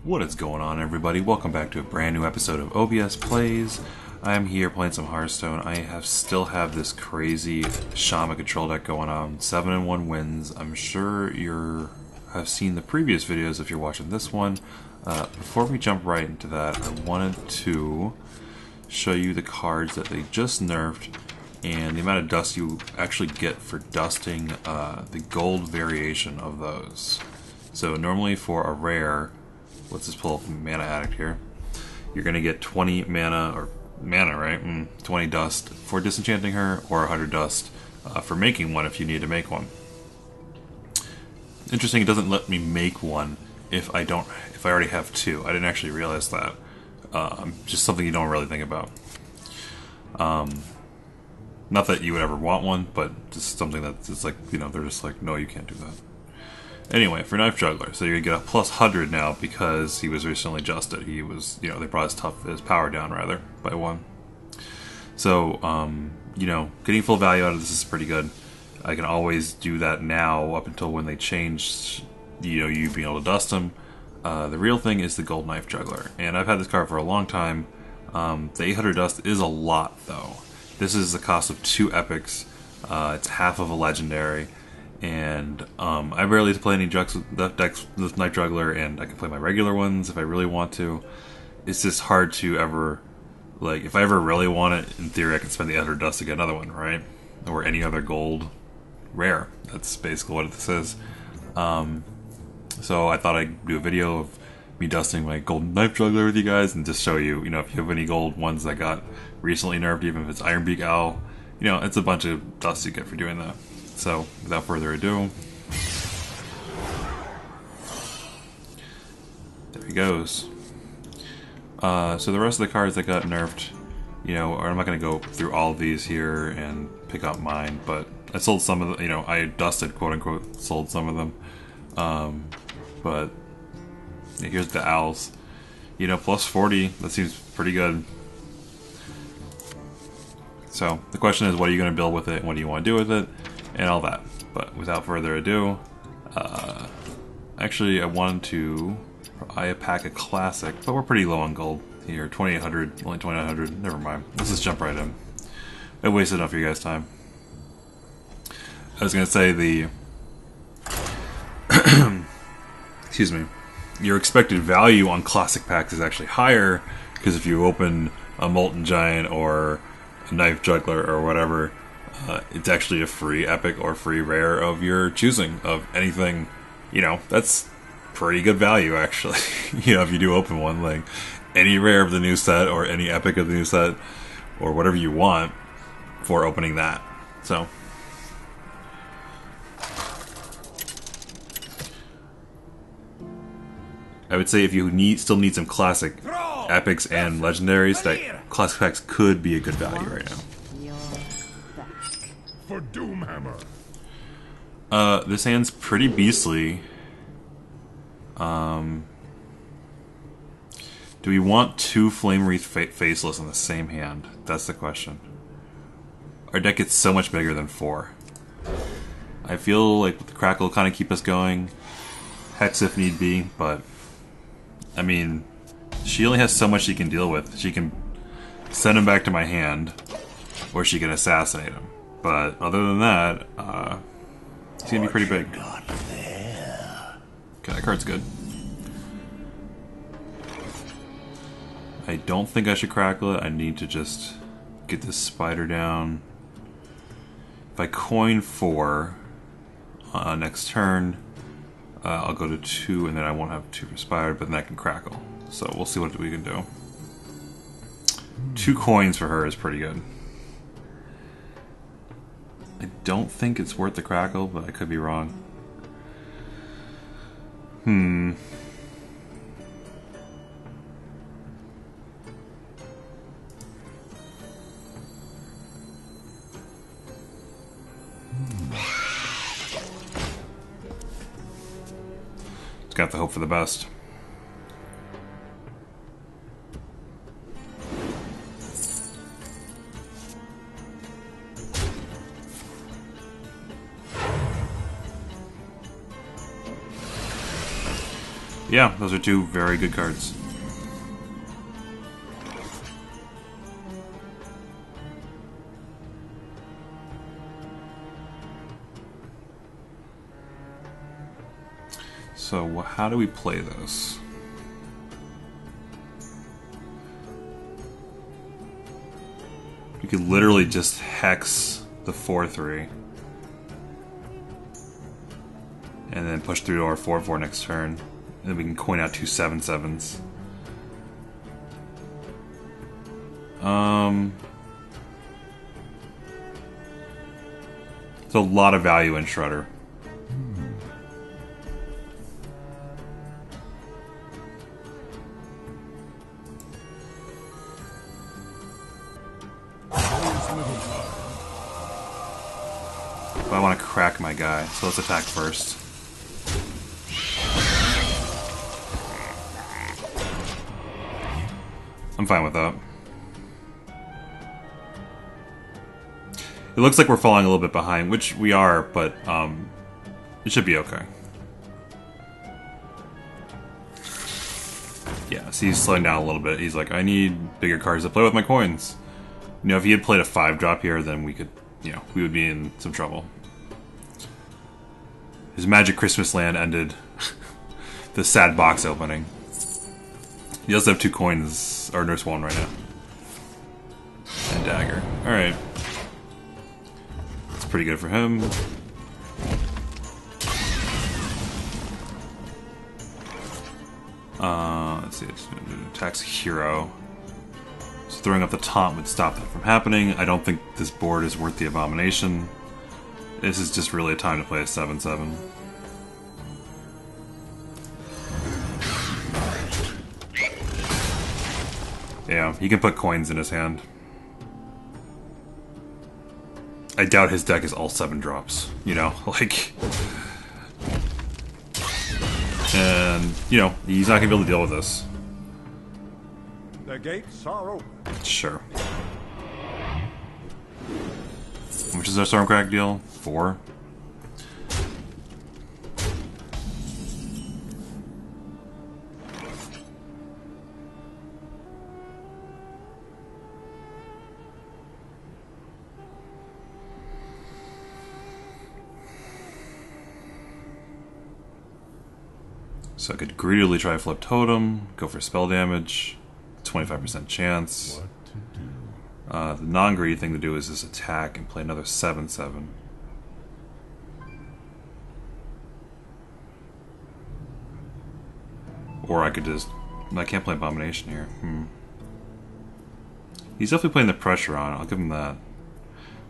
What is going on, everybody? Welcome back to a brand new episode of OBS Plays. I'm here playing some Hearthstone. I still have this crazy Shaman control deck going on. 7-1 wins. I'm sure you have seen the previous videos if you're watching this one. Before we jump right into that, I wanted to show you the cards that they just nerfed and the amount of dust you actually get for dusting the gold variation of those. So normally for a rare, let's just pull up Mana Addict here, you're going to get 20 mana, right? 20 dust for disenchanting her, or 100 dust for making one if you need to make one. Interesting, it doesn't let me make one if I already have two. I didn't actually realize that. Just something you don't really think about. Not that you would ever want one, but just something that's just like, you know, they're just like, no, you can't do that. Anyway, for Knife Juggler, so you're gonna get a plus 100 now because he was recently adjusted. He was, you know, they brought his power down rather by 1. So, you know, getting full value out of this is pretty good. I can always do that now up until when they change, you know, you being able to dust him. The real thing is the Gold Knife Juggler, and I've had this card for a long time. The 800 dust is a lot though. This is the cost of 2 epics. It's half of a legendary. And I rarely play any decks with Knife Juggler, and I can play my regular ones if I really want to. It's just hard to ever, like, if I ever really want it, in theory I can spend the 800 dust to get another one, right? Or any other gold rare. That's basically what this is. So I thought I'd do a video of me dusting my Golden Knife Juggler with you guys, and just show you, you know, if you have any gold ones that got recently nerfed, even if it's Ironbeak Owl, you know, it's a bunch of dust you get for doing that. So, without further ado, there he goes. So the rest of the cards that got nerfed, you know, I'm not going to go through all of these here and pick out mine, but I sold some of them, you know, I dusted, quote-unquote, sold some of them. But here's the Owls. You know, plus 40, that seems pretty good. So, the question is, what are you going to build with it, and what do you want to do with it? And all that. But without further ado, actually I wanted to pack a classic, but we're pretty low on gold here. 2800, only 2900. Never mind. Let's just jump right in. I wasted enough of you guys' time. I was gonna say the excuse me. Your expected value on classic packs is actually higher because if you open a Molten Giant or a Knife Juggler or whatever, it's actually a free epic or free rare of your choosing of anything. You know, that's pretty good value actually. You know, if you do open one, like any rare of the new set or any epic of the new set or whatever you want for opening that. So I would say if you still need some classic epics and legendaries, that classic packs could be a good value right now. For Doomhammer. This hand's pretty beastly. Do we want 2 Flame Wreath Faceless in the same hand? That's the question. Our deck gets so much bigger than 4. I feel like the Crackle will kind of keep us going. Hex if need be, but I mean, she only has so much she can deal with. She can send him back to my hand, or she can assassinate him. But other than that, he's gonna be pretty big. Okay, that card's good. I don't think I should crackle it. I need to just get this spider down. If I coin 4 next turn, I'll go to 2, and then I won't have 2 for spider, but then I can crackle. So we'll see what we can do. 2 coins for her is pretty good. I don't think it's worth the crackle, but I could be wrong. Just got to hope for the best. Yeah, those are two very good cards. So how do we play this? We could literally just hex the 4/3 and then push through to our 4/4 next turn. And then we can coin out two 7/7s. There's a lot of value in Shredder. But I want to crack my guy, so let's attack first. I'm fine with that. It looks like we're falling a little bit behind, which we are, but it should be okay. Yeah, so he's slowing down a little bit. He's like, I need bigger cards to play with my coins. You know, if he had played a 5-drop here, then we could, you know, we would be in some trouble. His Magic Christmas Land ended the sad box opening. He does have 2 coins, or there's 1 right now. And dagger. Alright. That's pretty good for him. Let's see, it's attacks hero. So throwing up the taunt would stop that from happening. I don't think this board is worth the abomination. This is just really a time to play a 7/7. Yeah, he can put coins in his hand. I doubt his deck is all 7-drops, you know, like... And, you know, he's not gonna be able to deal with this. The gates are open. Sure. How much is our Stormcrack deal? 4? So I could greedily try flip totem, go for spell damage, 25% chance. The non-greedy thing to do is just attack and play another 7/7. Or I could just... I can't play Abomination here. He's definitely putting the pressure on. I'll give him that.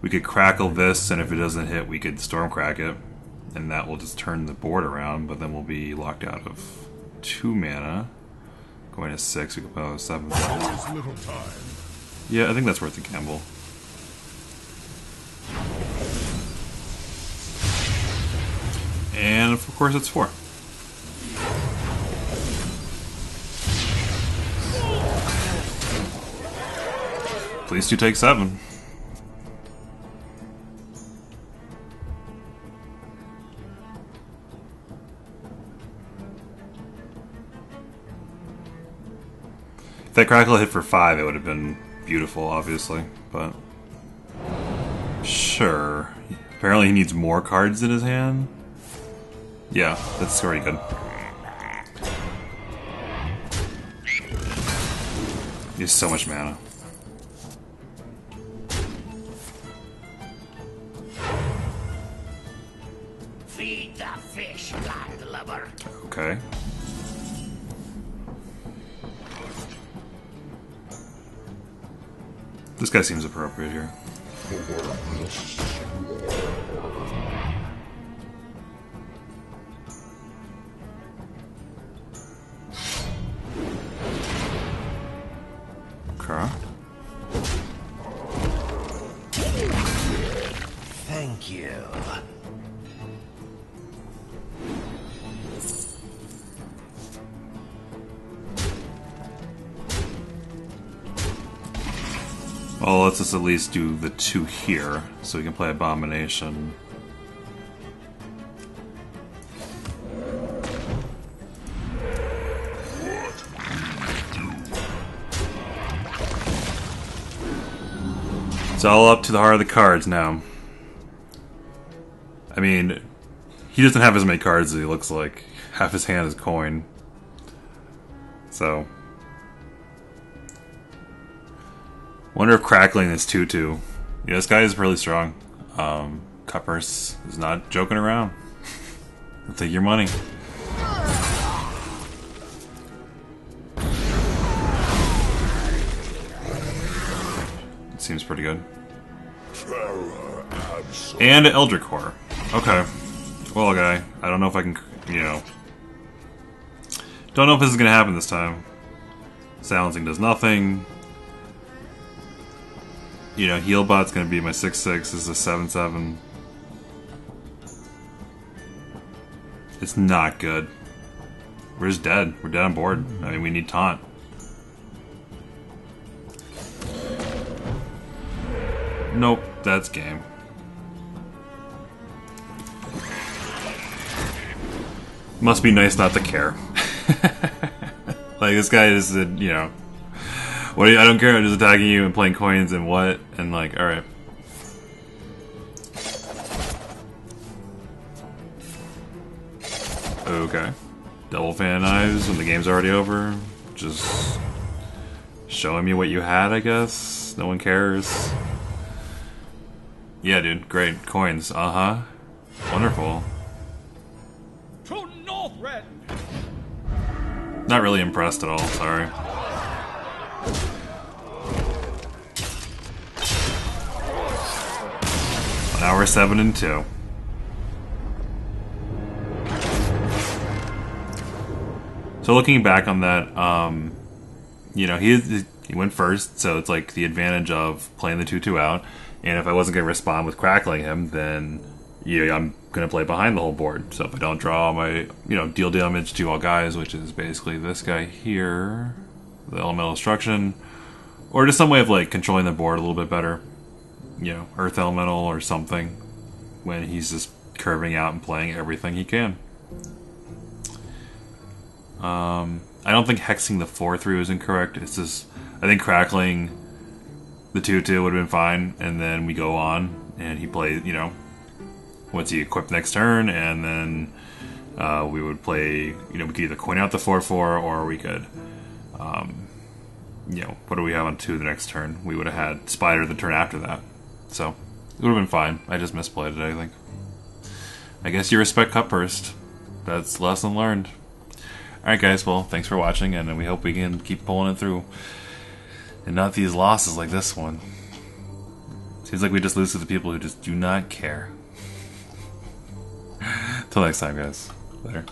We could crackle this, and if it doesn't hit, we could Stormcrack it. And that will just turn the board around, but then we'll be locked out of 2 mana. Going to 6, we can play 7. Yeah, I think that's worth the gamble. And of course it's 4. Please do take 7. If that crackle hit for 5, it would have been beautiful, obviously, but... Sure. Apparently he needs more cards in his hand? Yeah, that's already good. He has so much mana. Feed the fish, landlubber. Okay. This guy seems appropriate here. Okay. Thank you. Well, let's just at least do the 2 here, so we can play Abomination. It's all up to the heart of the cards now. I mean, he doesn't have as many cards as he looks like. Half his hand is coin. So, wonder if crackling is 2-2. Yeah, this guy is really strong. Cuppers is not joking around. I'll take your money. It seems pretty good. And Eldritch Core. Okay. Well, guy, I don't know if I can, you know. Don't know if this is going to happen this time. Silencing does nothing. You know, Healbot's going to be my 6/6. This is a 7/7. It's not good. We're just dead. We're dead on board. I mean, we need taunt. Nope, that's game. Must be nice not to care. Like, this guy is, you know, what? I don't care. I'm just attacking you and playing coins and what, and like, all right. Okay. Double fan knives when the game's already over. Just showing me what you had, I guess. No one cares. Yeah, dude. Great. Coins. Uh-huh. Wonderful. To Northred! Not really impressed at all, sorry. Now we're 7-2. So looking back on that, you know, he went first, so it's like the advantage of playing the 2/2 out. And if I wasn't going to respond with crackling him, then yeah, I'm going to play behind the whole board. So if I don't draw my, you know, deal damage to all guys, which is basically this guy here, the elemental destruction, or just some way of like controlling the board a little bit better, you know, earth elemental or something, when he's just curving out and playing everything he can. I don't think hexing the 4/3 was incorrect. It's just, I think crackling the 2/2 would have been fine, and then we go on, and he plays, you know, what's he equip next turn, and then we would play, you know, we could either coin out the 4/4, or we could, you know, what do we have on 2 the next turn? We would have had Spider the turn after that. So, it would have been fine. I just misplayed it, I think. I guess you respect Cupburst. That's lesson learned. Alright guys, well, thanks for watching, and we hope we can keep pulling it through. And not these losses like this one. Seems like we just lose to the people who just do not care. Till next time, guys. Later.